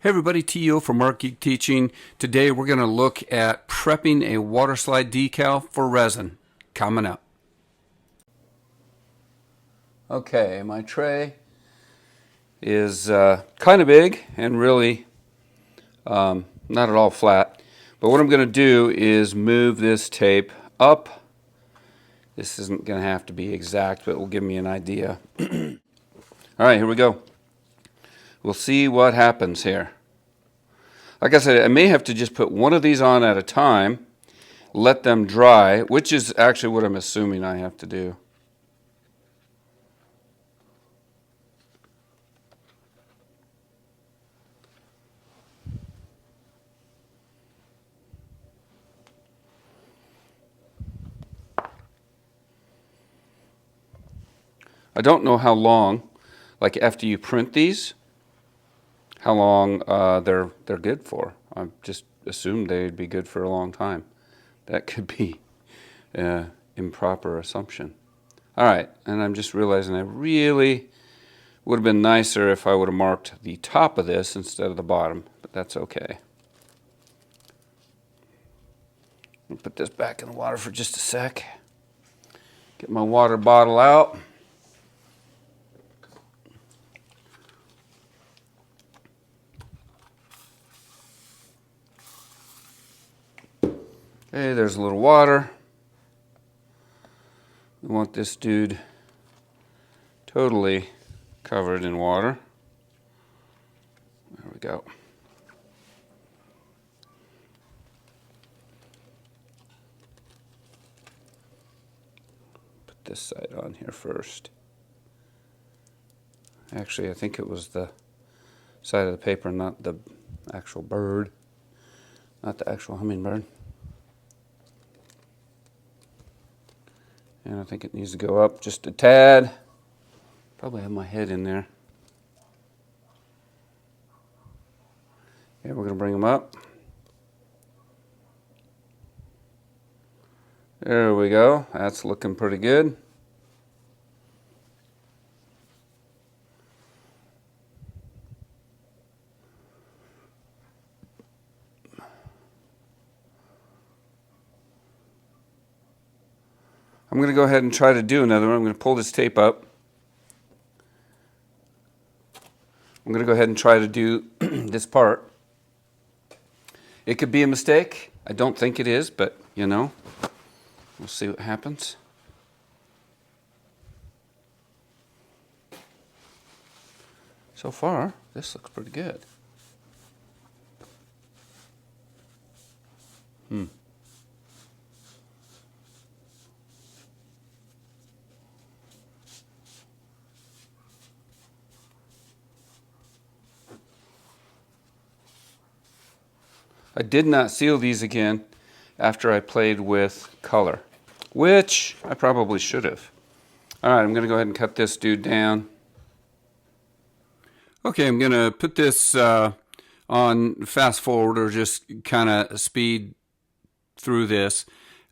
Hey everybody, T.O. from Art Geek Teaching. Today we're going to look at prepping a Waterslide decal for resin. Coming up. Okay, my tray is kind of big and really not at all flat. But what I'm going to do is move this tape up. This isn't going to have to be exact, but it will give me an idea. All right, here we go. We'll see what happens here. Like I said, I may have to just put one of these on at a time, let them dry, which is actually what I'm assuming I have to do. I don't know how long, like after you print these, how long they're good for. I just assumed they'd be good for a long time. That could be an improper assumption. All right, and I'm just realizing I really would have been nicer if I would have marked the top of this instead of the bottom, but that's okay. I'll put this back in the water for just a sec. Get my water bottle out. Okay, there's a little water. We want this dude totally covered in water. There we go. Put this side on here first. Actually, I think it was the side of the paper, not the actual bird. Not the actual hummingbird. And I think it needs to go up just a tad. Probably have my head in there. Okay, we're going to bring them up. There we go. That's looking pretty good. I'm going to go ahead and try to do another one. I'm going to pull this tape up. I'm going to go ahead and try to do this part. It could be a mistake. I don't think it is, but you know, we'll see what happens. So far, this looks pretty good. I did not seal these again after I played with color, which I probably should have. All right, I'm going to go ahead and cut this dude down. Okay, I'm going to put this on fast forward or just kind of speed through this,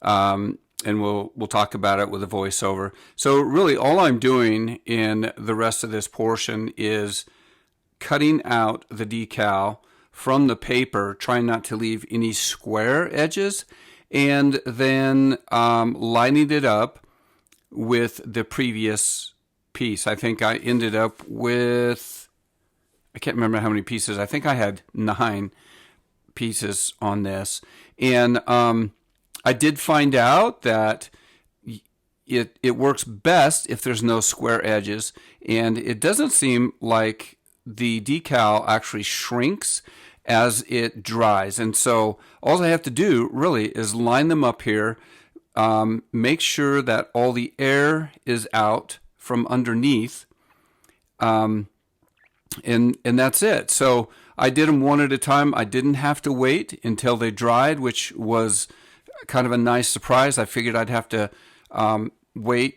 and we'll talk about it with a voiceover. So really all I'm doing in the rest of this portion is cutting out the decal from the paper, trying not to leave any square edges, and then lining it up with the previous piece. I think I ended up with, I can't remember how many pieces. I think I had 9 pieces on this. And I did find out that it works best if there's no square edges, and it doesn't seem like the decal actually shrinks as it dries. And so all I have to do really is line them up here, make sure that all the air is out from underneath, and that's it. So I did them one at a time. I didn't have to wait until they dried, which was kind of a nice surprise. I figured I'd have to wait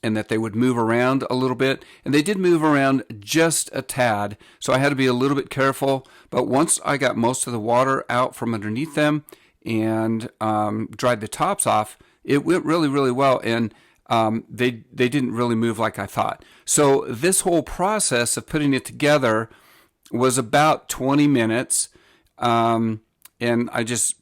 and that they would move around a little bit. And they did move around just a tad, so I had to be a little bit careful. But once I got most of the water out from underneath them and dried the tops off, it went really, really well. And they didn't really move like I thought. So this whole process of putting it together was about 20 minutes. And I just,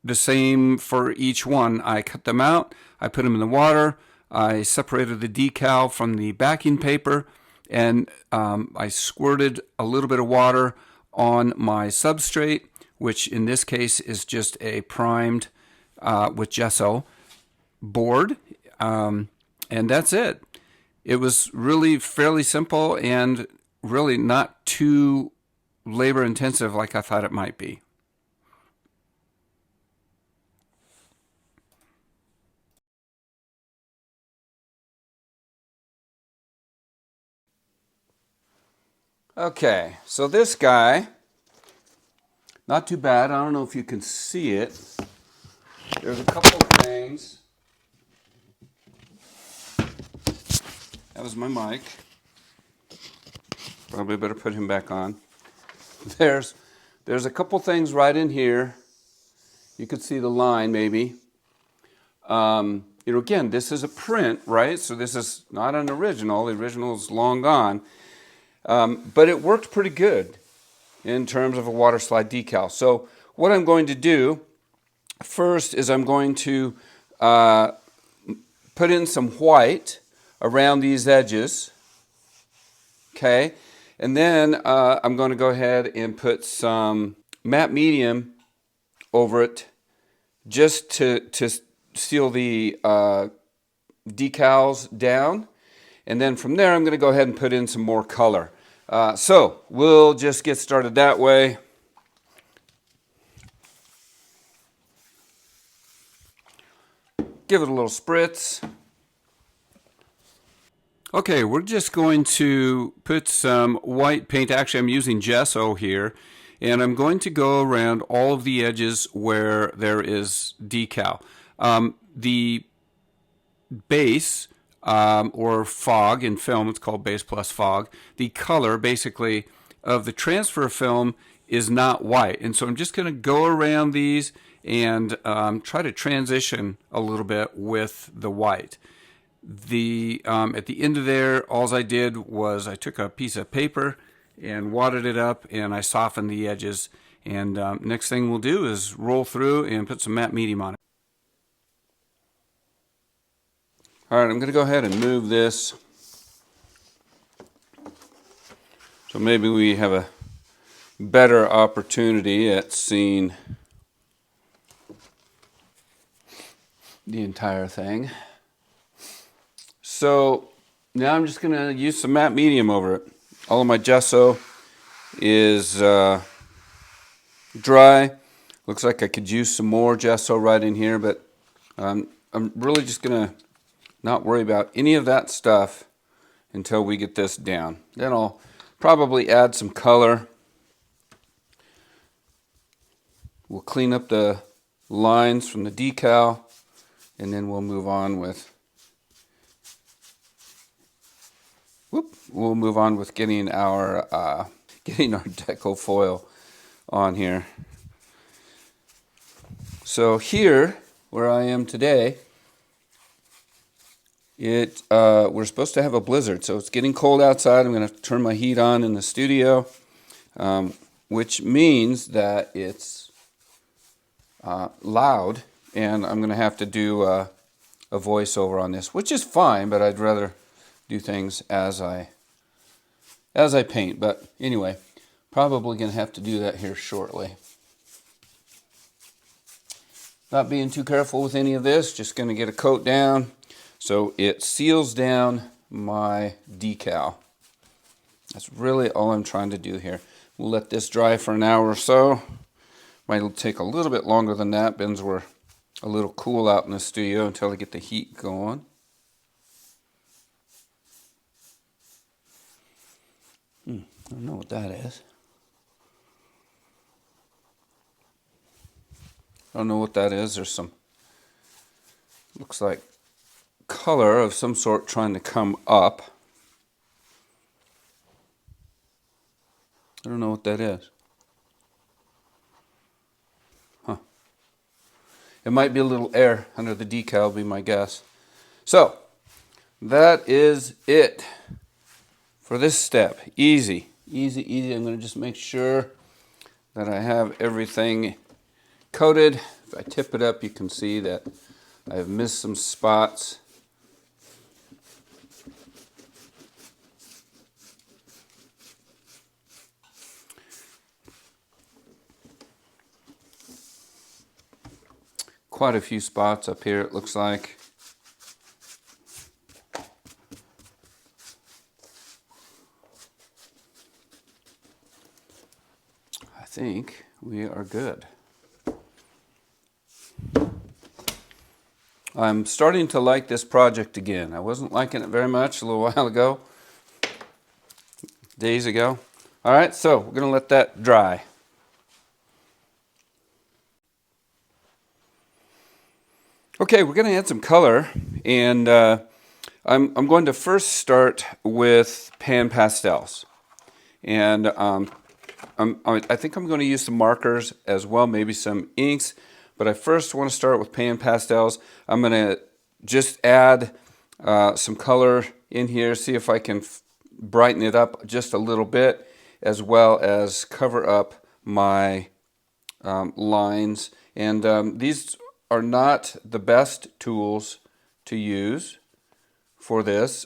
the same for each one. I cut them out, I put them in the water, I separated the decal from the backing paper, and I squirted a little bit of water on my substrate, which in this case is just a primed with gesso board, and that's it. It was really fairly simple and really not too labor intensive like I thought it might be. Okay, so this guy, not too bad. I don't know if you can see it. There's a couple of things. That was my mic. Probably better put him back on. There's a couple things right in here. You could see the line maybe. Again, this is a print, right? So this is not an original. The original is long gone. But it worked pretty good in terms of a Waterslide decal. So what I'm going to do first is I'm going to put in some white around these edges. Okay, and then I'm going to go ahead and put some matte medium over it just to seal the decals down. And then from there, I'm going to go ahead and put in some more color. So we'll just get started that way. Give it a little spritz. Okay, we're just going to put some white paint. Actually, I'm using gesso here. And I'm going to go around all of the edges where there is decal. The base, or fog in film, it's called base plus fog. The color, basically, of the transfer film is not white. And so I'm just going to go around these and try to transition a little bit with the white. At the end of there, all I did was I took a piece of paper and wadded it up, and I softened the edges. And next thing we'll do is roll through and put some matte medium on it. All right, I'm going to go ahead and move this so maybe we have a better opportunity at seeing the entire thing. So now I'm just going to use some matte medium over it. All of my gesso is dry. Looks like I could use some more gesso right in here, but I'm really just going to not worry about any of that stuff until we get this down. Then I'll probably add some color. We'll clean up the lines from the decal, and then we'll move on with getting our deco foil on here. So here, where I am today, we're supposed to have a blizzard, so it's getting cold outside. I'm going to turn my heat on in the studio, which means that it's loud, and I'm going to have to do a voiceover on this, which is fine, but I'd rather do things as I paint. But anyway, probably going to have to do that here shortly. Not being too careful with any of this, just going to get a coat down so it seals down my decal. That's really all I'm trying to do here. We'll let this dry for an hour or so. Might take a little bit longer than that. Bins were a little cool out in the studio until I get the heat going. I don't know what that is. I don't know what that is. There's some, looks like color of some sort trying to come up. I don't know what that is. Huh. It might be a little air under the decal, be my guess. So, that is it for this step. Easy. Easy, easy. I'm going to just make sure that I have everything coated. If I tip it up, you can see that I've missed some spots. Quite a few spots up here, it looks like. I think we are good. I'm starting to like this project again. I wasn't liking it very much a little while ago, days ago. All right, so we're going to let that dry. Okay, we're going to add some color, and I'm going to first start with Pan Pastels. And I think I'm going to use some markers as well, maybe some inks. But I first want to start with Pan Pastels. I'm going to just add some color in here, see if I can brighten it up just a little bit, as well as cover up my lines. And these are not the best tools to use for this.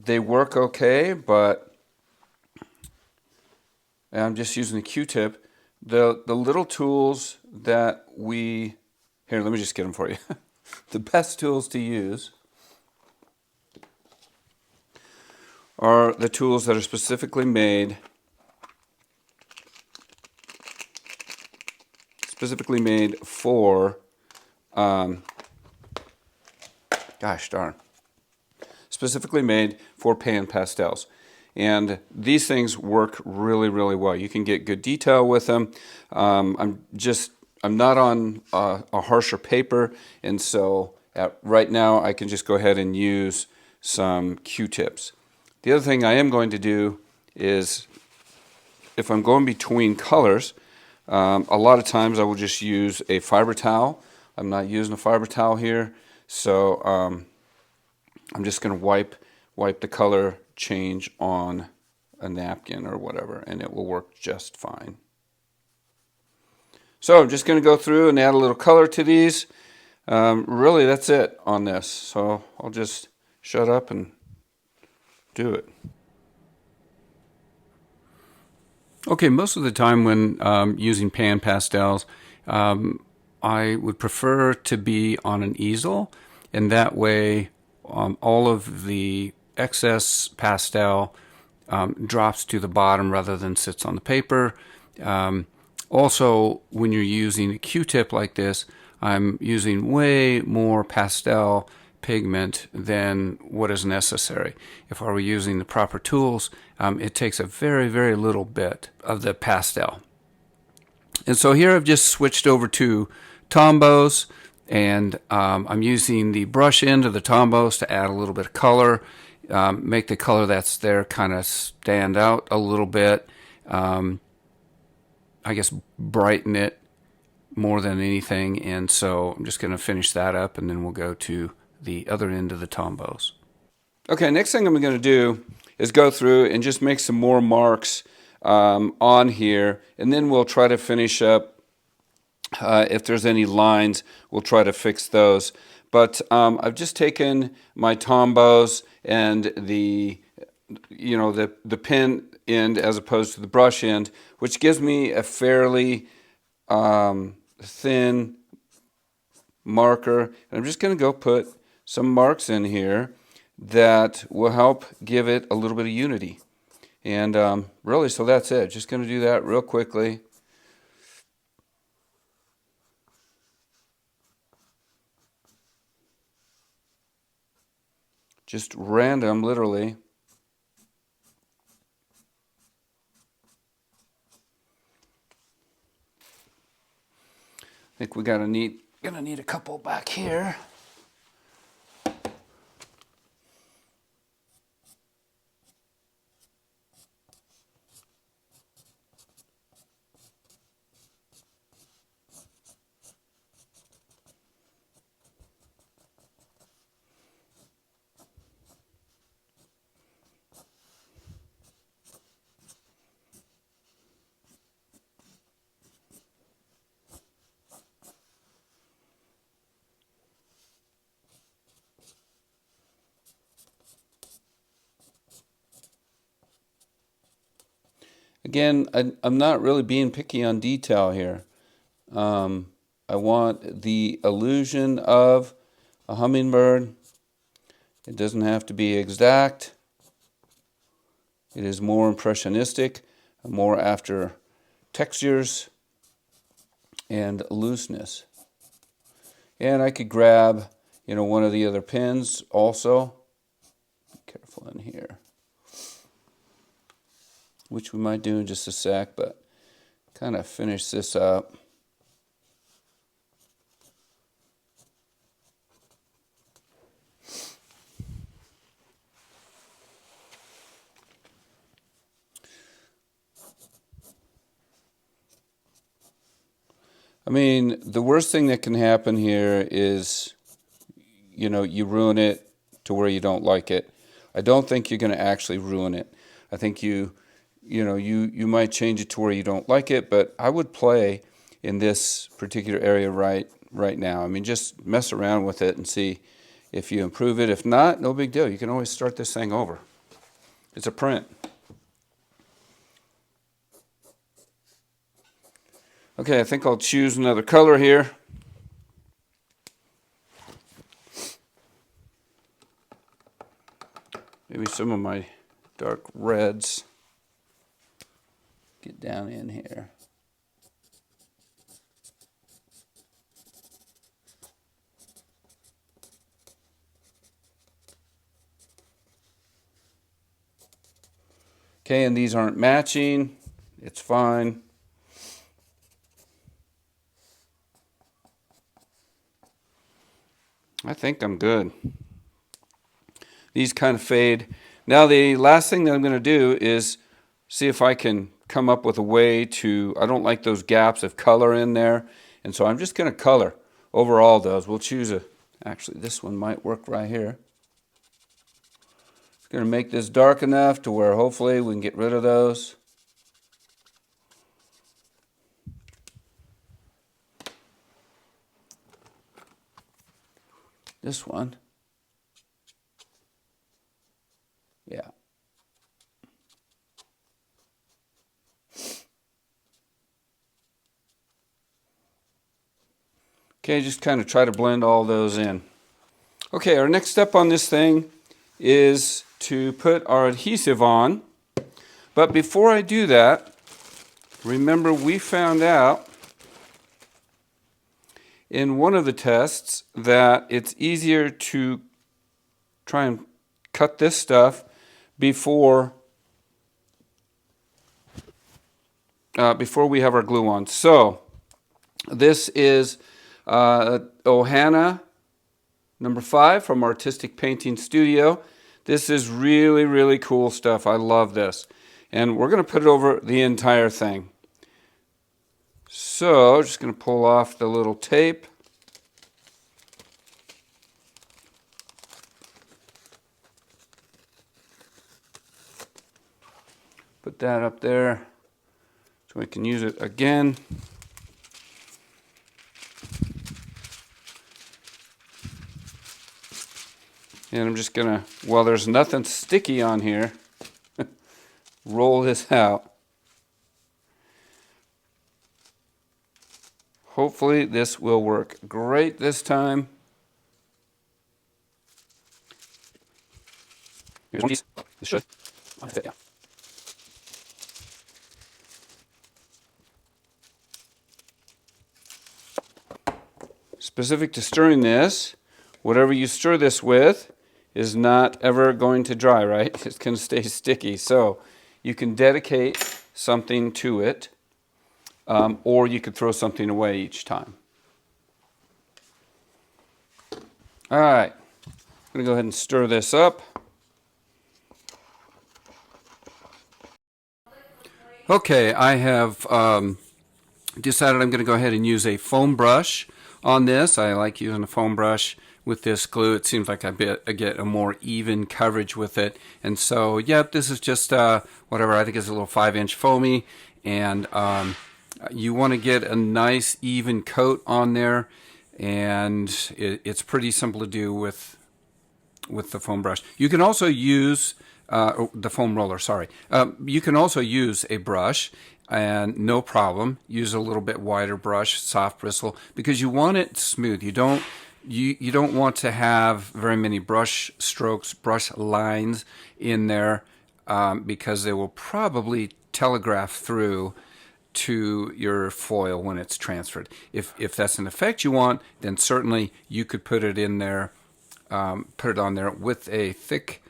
They work okay, but I'm just using a Q-tip. The little tools that here, let me just get them for you. The best tools to use are the tools that are specifically made for, gosh darn, specifically made for Pan Pastels. And these things work really, really well. You can get good detail with them. I'm not on a harsher paper, and so right now I can just go ahead and use some Q-tips. The other thing I am going to do is, if I'm going between colors, a lot of times I will just use a fiber towel. I'm not using a fiber towel here, so I'm just going to wipe the color change on a napkin or whatever, and it will work just fine. So I'm just going to go through and add a little color to these. Really, that's it on this. So I'll just shut up and do it. Okay, most of the time when using Pan Pastels, I would prefer to be on an easel, and that way all of the excess pastel drops to the bottom rather than sits on the paper. Also, when you're using a Q-tip like this, I'm using way more pastel pigment than what is necessary. If I were using the proper tools, it takes a very, very little bit of the pastel. And so here I've just switched over to Tombos, and I'm using the brush end of the Tombos to add a little bit of color, make the color that's there kind of stand out a little bit. I guess brighten it more than anything, and so I'm just going to finish that up, and then we'll go to the other end of the Tombos. Okay, next thing I'm going to do is go through and just make some more marks on here, and then we'll try to finish up. If there's any lines, we'll try to fix those. But I've just taken my Tombos and the pen end as opposed to the brush end, which gives me a fairly thin marker. And I'm just going to go put some marks in here that will help give it a little bit of unity. And really, so that's it. Just going to do that real quickly. Just random, literally. I think we're gonna need a couple back here. Again, I'm not really being picky on detail here. I want the illusion of a hummingbird. It doesn't have to be exact. It is more impressionistic, more after textures and looseness. And I could grab, one of the other pins also. Be careful in here. Which we might do in just a sec, but kind of finish this up. I mean, the worst thing that can happen here is, you ruin it to where you don't like it. I don't think you're going to actually ruin it. I think you might change it to where you don't like it, but I would play in this particular area right now. I mean, just mess around with it and see if you improve it. If not, no big deal. You can always start this thing over. It's a print. Okay, I think I'll choose another color here. Maybe some of my dark reds. Get down in here. Okay, and these aren't matching. It's fine. I think I'm good. These kind of fade. Now the last thing that I'm going to do is see if I can come up with a way to, I don't like those gaps of color in there, and so I'm just going to color over all those. We'll choose actually this one might work right here. Just going to make this dark enough to where hopefully we can get rid of those. This one. Yeah. Okay, just kind of try to blend all those in. Okay, our next step on this thing is to put our adhesive on. But before I do that, remember we found out in one of the tests that it's easier to try and cut this stuff before we have our glue on. So this is Ohana number 5 from Artistic Painting Studio. This is really, really cool stuff. I love this. And we're going to put it over the entire thing. So just going to pull off the little tape. Put that up there so we can use it again. And I'm just going to, while there's nothing sticky on here, roll this out. Hopefully this will work great this time. Here's one piece. This should fit, yeah. Specific to stirring this, whatever you stir this with is not ever going to dry, right? It's going to stay sticky. So you can dedicate something to it, or you could throw something away each time. All right, I'm going to go ahead and stir this up. Okay, I have decided I'm going to go ahead and use a foam brush on this. I like using a foam brush with this glue. It seems like I get a more even coverage with it. And so, yep, this is just whatever I think is a little 5-inch foamy. And you want to get a nice even coat on there. And it's pretty simple to do with the foam brush. You can also use the foam roller, sorry. You can also use a brush, and no problem. Use a little bit wider brush, soft bristle, because you want it smooth. You don't want to have very many brush strokes, brush lines in there, because they will probably telegraph through to your foil when it's transferred. If that's an effect you want, then certainly you could put it in there, put it on there with a thick,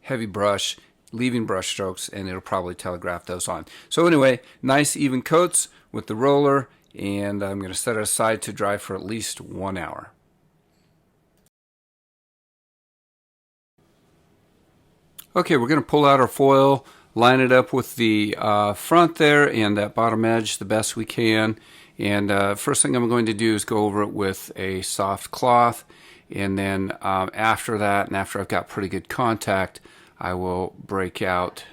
heavy brush, leaving brush strokes, and it'll probably telegraph those on. So anyway, nice even coats with the roller, and I'm going to set it aside to dry for at least 1 hour. Okay, we're going to pull out our foil, line it up with the front there and that bottom edge the best we can. And first thing I'm going to do is go over it with a soft cloth, and then after that, and after I've got pretty good contact, I will break out,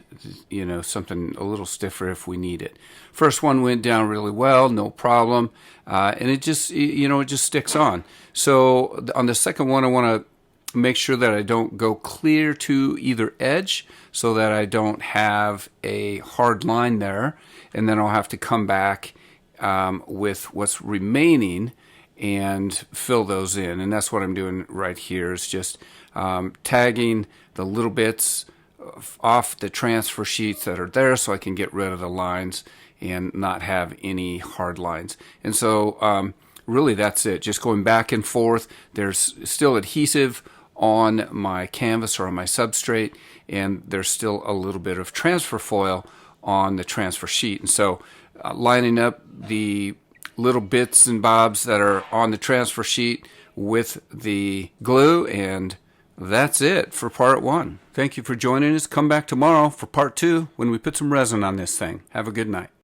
something a little stiffer if we need it. First one went down really well, no problem, and it just, it just sticks on. So on the second one, I want to make sure that I don't go clear to either edge, so that I don't have a hard line there, and then I'll have to come back with what's remaining and fill those in. And that's what I'm doing right here, is just tagging the little bits off the transfer sheets that are there, so I can get rid of the lines and not have any hard lines. And so really that's it, just going back and forth. There's still adhesive on my canvas or on my substrate, and there's still a little bit of transfer foil on the transfer sheet. And so lining up the little bits and bobs that are on the transfer sheet with the glue, and that's it for part 1. Thank you for joining us. Come back tomorrow for part 2 when we put some resin on this thing. Have a good night.